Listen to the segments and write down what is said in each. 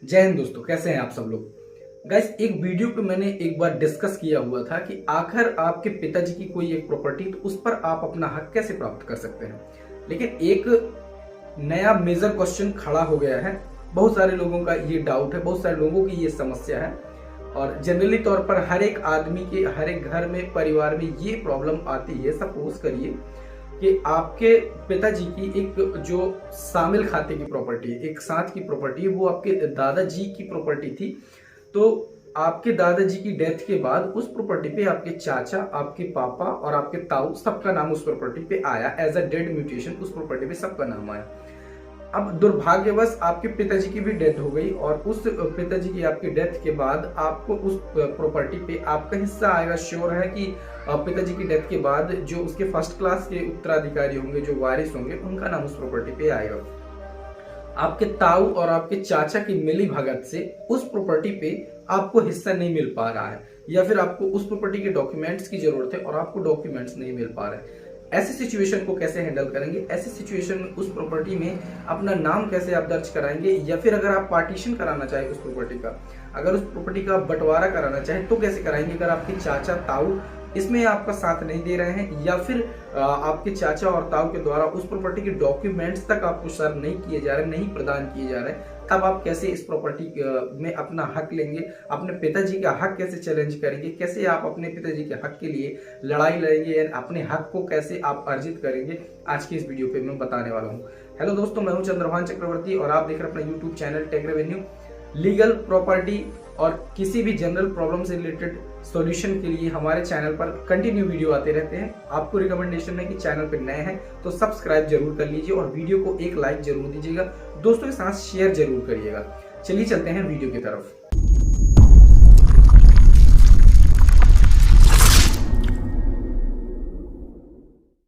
जय हिंद दोस्तों, कैसे हैं आप सब लोग। गाइस, एक वीडियो पे मैंने एक बार डिस्कस किया हुआ था कि आखिर आपके पिताजी की कोई एक प्रॉपर्टी तो उस पर आप अपना हक कैसे प्राप्त कर सकते हैं। लेकिन एक नया मेजर क्वेश्चन खड़ा हो गया है। बहुत सारे लोगों का ये डाउट है, बहुत सारे लोगों की ये समस्या है और जनरली तौर पर हर एक आदमी के हर एक घर में परिवार में ये प्रॉब्लम आती है। सपोज करिए कि आपके पिताजी की एक जो शामिल खाते की प्रॉपर्टी है, एक साथ की प्रॉपर्टी है, वो आपके दादाजी की प्रॉपर्टी थी। तो आपके दादाजी की डेथ के बाद उस प्रॉपर्टी पे आपके चाचा, आपके पापा और आपके ताऊ सबका नाम उस प्रॉपर्टी पे आया। एज अ डेड म्यूटेशन उस प्रॉपर्टी पे सबका नाम आया। अब दुर्भाग्यवश आपके पिताजी की भी डेथ हो गई और उस पिताजी की आपकी डेथ के बाद आपको उस प्रॉपर्टी पे आपका हिस्सा आएगा। श्योर है कि पिताजी की डेथ के बाद जो उसके फर्स्ट क्लास के उत्तराधिकारी होंगे, जो वारिस होंगे, उनका नाम उस प्रॉपर्टी पे आएगा। आपके ताऊ और आपके चाचा की मिली भगत से उस प्रॉपर्टी पे आपको हिस्सा नहीं मिल पा रहा है, या फिर आपको उस प्रॉपर्टी के डॉक्यूमेंट्स की जरूरत है और आपको डॉक्यूमेंट्स नहीं मिल पा रहे। ऐसी सिचुएशन को कैसे हैंडल करेंगे? ऐसी सिचुएशन में उस प्रॉपर्टी में अपना नाम कैसे आप दर्ज कराएंगे, या फिर अगर आप पार्टीशन कराना चाहे उस प्रॉपर्टी का, अगर उस प्रॉपर्टी का बंटवारा कराना चाहे तो कैसे कराएंगे? अगर आपके चाचा ताऊ इसमें आपका साथ नहीं दे रहे हैं, या फिर आपके चाचा और ताऊ के द्वारा उस प्रॉपर्टी के डॉक्यूमेंट्स तक आपको सर्व नहीं किए जा रहे, नहीं प्रदान किए जा रहे, तब आप कैसे इस प्रॉपर्टी में अपना हक लेंगे? अपने पिताजी का हक कैसे चैलेंज करेंगे? कैसे आप अपने पिताजी के हक के लिए लड़ाई लड़ेंगे, अपने हक को कैसे आप अर्जित करेंगे? आज की इस वीडियो पे मैं बताने वाला हूँ। हेलो दोस्तों, मैं हूँ चंद्रभान चक्रवर्ती और आप देख रहे हैं अपना YouTube channel Tech Revenue. Legal, property और किसी भी जनरल प्रॉब्लम से रिलेटेड सॉल्यूशन के लिए हमारे चैनल पर कंटिन्यू वीडियो आते रहते हैं। आपको रिकमेंडेशन है कि चैनल पर नए हैं तो सब्सक्राइब जरूर कर लीजिए और वीडियो को एक लाइक जरूर दीजिएगा, दोस्तों के साथ शेयर जरूर करिएगा। चलिए चलते हैं वीडियो की तरफ।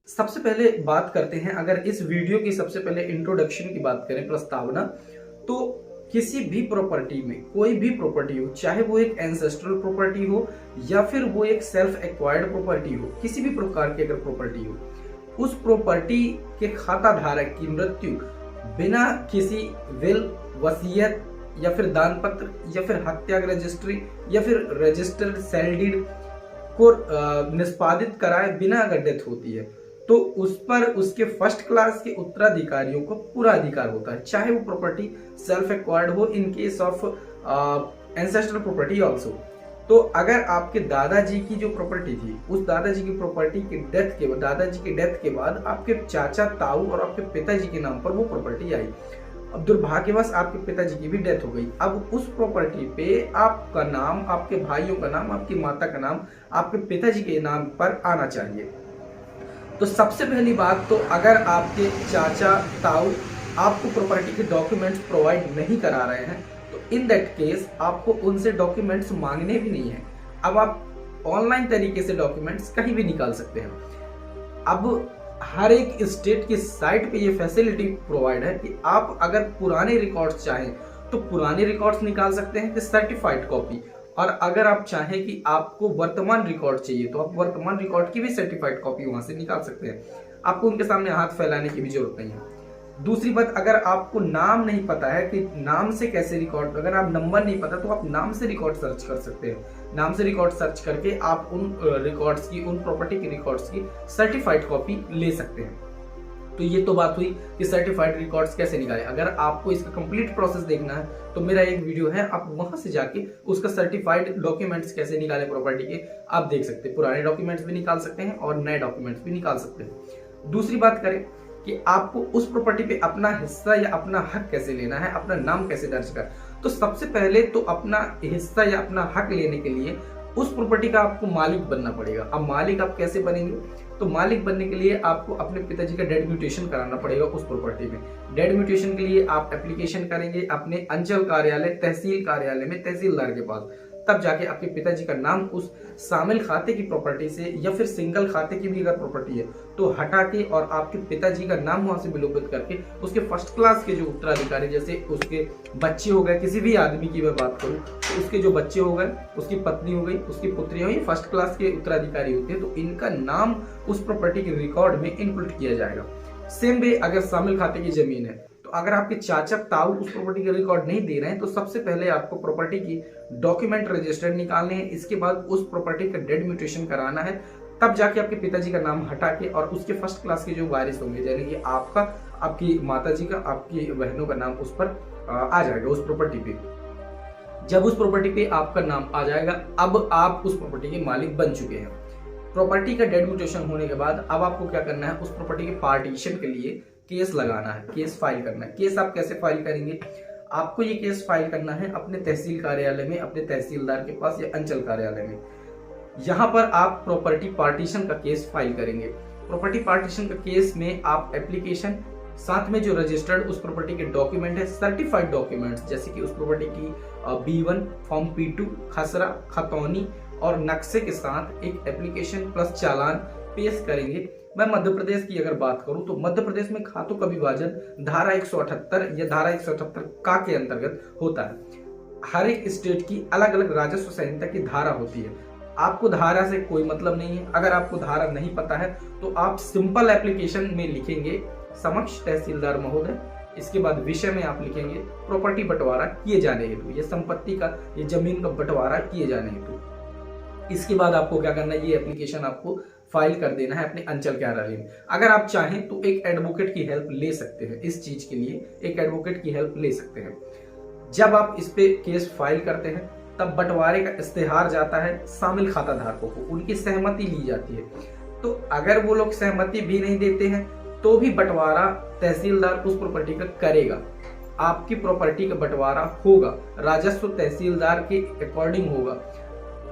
सबसे पहले बात करते हैं, अगर इस वीडियो की सबसे पहले इंट्रोडक्शन की बात करें, प्रस्तावना, तो किसी भी प्रॉपर्टी में कोई भी प्रॉपर्टी हो, चाहे वो एक एंसेस्ट्रल प्रॉपर्टी हो या फिर वो एक सेल्फ एक्वायर्ड प्रॉपर्टी हो, किसी भी प्रकार की अगर प्रॉपर्टी हो, उस प्रॉपर्टी के खाता धारक की मृत्यु बिना किसी विल, वसीयत या फिर दान पत्र या फिर हत्या रजिस्ट्री या फिर रजिस्टर्ड सेल डीड को निष्पादित कराए बिना अगर डेथ होती है तो उस पर उसके फर्स्ट क्लास के उत्तराधिकारियों को पूरा अधिकार होता है, चाहे वो प्रॉपर्टी सेल्फ एक्वायर्ड हो, in case of ancestral property also. तो अगर आपके दादाजी की जो प्रॉपर्टी थी, उस दादाजी की प्रॉपर्टी की डेथ के बाद, दादाजी की डेथ के बाद आपके चाचा, ताऊ और आपके पिताजी के नाम पर वो प्रॉपर्टी आई। अब दुर्भाग्यवश आपके पिताजी की भी डेथ हो गई। अब उस प्रॉपर्टी पे आपका नाम, आपके भाइयों का नाम, आपकी माता का नाम, आपके पिताजी के नाम पर आना चाहिए। तो सबसे पहली बात तो, अगर आपके चाचा, ताऊ आपको प्रॉपर्टी के डॉक्यूमेंट्स प्रोवाइड नहीं करा रहे हैं तो इन दैट केस आपको उनसे डॉक्यूमेंट्स मांगने भी नहीं है। अब आप ऑनलाइन तरीके से डॉक्यूमेंट्स कहीं भी निकाल सकते हैं। अब हर एक स्टेट की साइट पे ये फैसिलिटी प्रोवाइड है कि आप अगर पुराने रिकॉर्ड्स चाहें तो पुराने रिकॉर्ड्स निकाल सकते हैं, सर्टिफाइड कॉपी, और अगर आप चाहें कि आपको वर्तमान रिकॉर्ड चाहिए तो आप वर्तमान रिकॉर्ड की भी सर्टिफाइड कॉपी वहां से निकाल सकते हैं। आपको उनके सामने हाथ फैलाने की भी जरूरत नहीं है। दूसरी बात, अगर आपको नाम नहीं पता है कि नाम से कैसे रिकॉर्ड, अगर आप नंबर नहीं पता तो आप नाम से रिकॉर्ड सर्च कर सकते हैं। नाम से रिकॉर्ड सर्च करके आप उन रिकॉर्ड्स की, उन प्रॉपर्टी के रिकॉर्ड्स की सर्टिफाइड कॉपी ले सकते हैं। तो ये तो बात हुई कि सर्टिफाइड रिकॉर्ड्स कैसे निकालें। अगर आपको इसका कंप्लीट प्रोसेस देखना है तो मेरा एक वीडियो है, आप वहां से जाके उसका सर्टिफाइड डॉक्यूमेंट्स कैसे निकालें प्रॉपर्टी के, आप देख सकते हैं। पुराने डॉक्यूमेंट्स भी निकाल सकते हैं और नए डॉक्यूमेंट्स भी निकाल सकते हैं। दूसरी बात करें कि आपको उस प्रॉपर्टी पे अपना हिस्सा या अपना हक कैसे लेना है, अपना नाम कैसे दर्ज कर, तो सबसे पहले तो अपना हिस्सा या अपना हक लेने के लिए उस प्रॉपर्टी का आपको मालिक बनना पड़ेगा। अब मालिक आप कैसे बनेंगे? तो मालिक बनने के लिए आपको अपने पिताजी का डेड म्यूटेशन कराना पड़ेगा उस प्रॉपर्टी में। डेड म्यूटेशन के लिए आप एप्लीकेशन करेंगे अपने अंचल कार्यालय, तहसील कार्यालय में, तहसीलदार के पास, तब जाके आपके पिताजी का नाम उस शामिल खाते की प्रॉपर्टी से, या फिर सिंगल खाते की भी अगर प्रॉपर्टी है तो हटा के और आपके पिताजी का नाम वहां से विलोपित करके उसके फर्स्ट क्लास के जो उत्तराधिकारी, जैसे उसके बच्चे हो गए, किसी भी आदमी की मैं बात करूं तो उसके जो बच्चे हो गए, उसकी पत्नी हो गई, उसकी पुत्री हो गई, फर्स्ट क्लास के उत्तराधिकारी होते हैं, तो इनका नाम उस प्रॉपर्टी के रिकॉर्ड में इनक्लूड किया जाएगा। सेम वे अगर शामिल खाते की जमीन है तो अगर आपके चाचा ताऊ उस प्रॉपर्टी का रिकॉर्ड नहीं दे रहे हैं तो सबसे पहले आपको प्रॉपर्टी की डॉक्यूमेंट रजिस्टर्ड निकालने हैं। इसके बाद उस प्रॉपर्टी का डेड म्यूटेशन कराना है, तब जाके आपके पिताजी का नाम हटा के और उसके फर्स्ट क्लास के जो वारिस होंगे, यानी कि आपका, आपकी माताजी का, आपकी बहनों का नाम उस पर आ जाएगा उस प्रॉपर्टी पे। जब उस प्रॉपर्टी पे आपका नाम आ जाएगा, अब आप उस प्रॉपर्टी के मालिक बन चुके हैं। प्रॉपर्टी का डेड म्यूटेशन होने के बाद अब आपको क्या करना है, उस प्रॉपर्टी के पार्टीशन के लिए केस लगाना है, केस फाइल करना है। केस आप कैसे फाइल करेंगे, आपको ये केस फाइल करना है अपने तहसील कार्यालय में, अपने तहसीलदार के पास या अंचल कार्यालय में। यहाँ पर आप प्रॉपर्टी पार्टीशन का केस फाइल करेंगे। प्रॉपर्टी पार्टीशन का केस में आप एप्लीकेशन, साथ में जो रजिस्टर्ड उस प्रॉपर्टी के डॉक्यूमेंट है, सर्टिफाइड डॉक्यूमेंट्स, जैसे कि उस प्रॉपर्टी की B1 फॉर्म P2, खसरा, खतौनी और नक्शे के साथ एक एप्लीकेशन प्लस चालान पेश करेंगे। मैं मध्य प्रदेश की अगर बात करूं तो मध्य प्रदेश में खातों का विभाजन धारा 178 या धारा 178 का के अंतर्गत होता है। हर एक स्टेट की अलग अलग राजस्व संहिता की धारा होती है। आपको धारा से कोई मतलब नहीं है। अगर आपको धारा नहीं पता है तो आप सिंपल एप्लीकेशन में लिखेंगे समक्ष तहसीलदार महोदय, इसके बाद विषय में आप लिखेंगे प्रॉपर्टी बंटवारा किए जाने हेतु, ये संपत्ति का, ये जमीन का बंटवारा किए जाने हेतु। इसके बाद आपको क्या करना है, ये एप्लीकेशन आपको फाइल कर देना है अपने अंचल कार्यालय में। अगर आप चाहें तो एक एडवोकेट की हेल्प ले सकते हैं, इस चीज के लिए एक एडवोकेट की हेल्प ले सकते हैं। जब आप इस पे केस फाइल करते हैं तब बंटवारे का इस्तेहार जाता है शामिल खाता धारकों को, उनकी सहमति ली जाती है। तो अगर वो लोग सहमति भी नहीं देते हैं तो भी बंटवारा तहसीलदार उस प्रॉपर्टी का करेगा। आपकी प्रॉपर्टी का बंटवारा होगा, राजस्व तहसीलदार के अकॉर्डिंग होगा।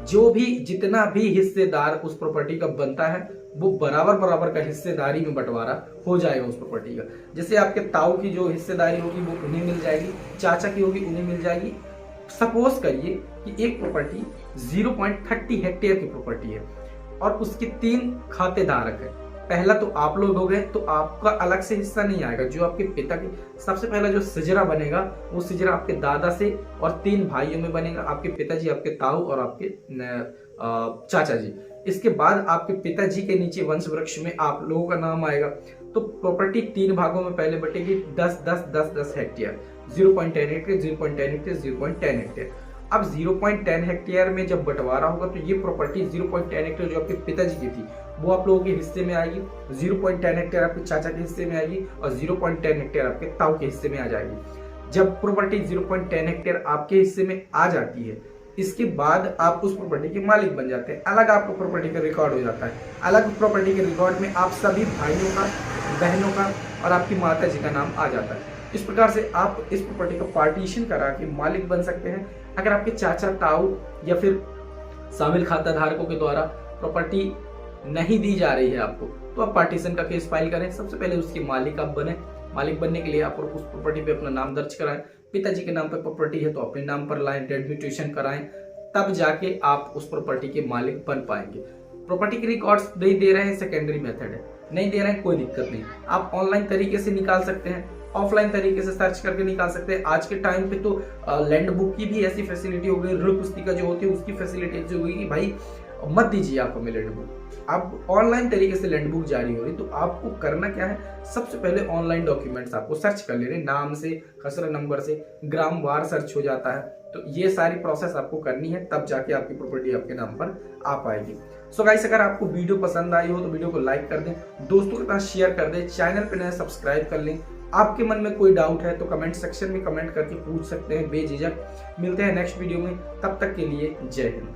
जो भी जितना भी हिस्सेदार उस प्रॉपर्टी का बनता है वो बराबर बराबर का हिस्सेदारी में बंटवारा हो जाएगा उस प्रॉपर्टी का। जैसे आपके ताऊ की जो हिस्सेदारी होगी वो उन्हें मिल जाएगी, चाचा की होगी उन्हें मिल जाएगी। सपोज करिए कि एक प्रॉपर्टी 0.30 हेक्टेयर की प्रॉपर्टी है और उसके 3 खातेधारक है। पहला तो आप लोग हो गए, तो आपका अलग से हिस्सा नहीं आएगा। जो आपके पिता की सबसे पहला जो सिजरा बनेगा वो सिजरा आपके दादा से और 3 भाइयों में बनेगा, आपके पिताजी, आपके ताऊ और आपके चाचा जी। इसके बाद आपके पिताजी के नीचे वंश वृक्ष में आप लोगों का नाम आएगा। तो प्रॉपर्टी 3 भागों में पहले बटेगी 10-10-10-10 हेक्टेयर, 0.10 हेक्टेयर, 0.10 हेक्टेयर, 0.10 हेक्टेयर। अब 0.10 हेक्टेयर में जब बंटवारा होगा तो ये प्रॉपर्टी 0.10 हेक्टेयर जो आपके पिताजी की थी वो आप लोगों के हिस्से में आएगी, 0.10 हेक्टेयर आपके चाचा के हिस्से में आएगी और 0.10 हेक्टेयर आपके ताऊ के हिस्से में आ जाएगी। जब प्रॉपर्टी 0.10 हेक्टेयर आपके हिस्से में आ जाती है, इसके बाद आप उस प्रॉपर्टी के मालिक बन जाते हैं। अलग आपको प्रॉपर्टी का रिकॉर्ड हो जाता है। अलग प्रॉपर्टी के रिकॉर्ड में आप सभी भाइयों का, बहनों का और आपकी माता जी का नाम आ जाता है। इस प्रकार से आप इस प्रॉपर्टी का पार्टीशन करा के मालिक बन सकते हैं। अगर आपके चाचा, ताऊ या फिर शामिल खाता धारकों के द्वारा प्रॉपर्टी नहीं दी जा रही है आपको, तो आप पार्टीशन का केस फाइल करें। सबसे पहले उसके मालिक आप बने। मालिक बनने के लिए आप उस प्रॉपर्टी पे अपना नाम दर्ज कराएं। पिताजी के नाम पर प्रॉपर्टी है तो अपने नाम पर लाएं, डेड म्यूटेशन कराएं, तब जाके आप उस प्रॉपर्टी के मालिक बन पाएंगे। प्रॉपर्टी के रिकॉर्ड्स नहीं दे रहे हैं, सेकेंडरी मेथड है, नहीं दे रहे हैं कोई दिक्कत नहीं। आप ऑनलाइन तरीके से निकाल सकते हैं, ऑफलाइन तरीके से सर्च करके निकाल सकते हैं। आज के टाइम पे तो लैंड बुक की भी ऐसी फैसिलिटी हो गई, ऋण पुस्तिका जो होती है उसकी फैसिलिटी जो होगी कि भाई मत दीजिए आप हमें लैंड बुक। अब ऑनलाइन तरीके से लैंड बुक जारी हो रही, तो आपको करना क्या है, सबसे पहले ऑनलाइन डॉक्यूमेंट्स आपको सर्च कर लेने, नाम से, खसरा नंबर से, ग्राम वार सर्च हो जाता है। तो ये सारी प्रोसेस आपको करनी है, तब जाके आपकी प्रॉपर्टी आपके नाम पर आ पाएगी। सो गाइस, अगर आपको वीडियो पसंद आई हो तो वीडियो को लाइक कर दें, दोस्तों के साथ शेयर कर दें, चैनल पे नए सब्सक्राइब कर लें। आपके मन में कोई डाउट है तो कमेंट सेक्शन में कमेंट करके पूछ सकते हैं बेझिझक। मिलते हैं नेक्स्ट वीडियो में, तब तक के लिए जय हिंद।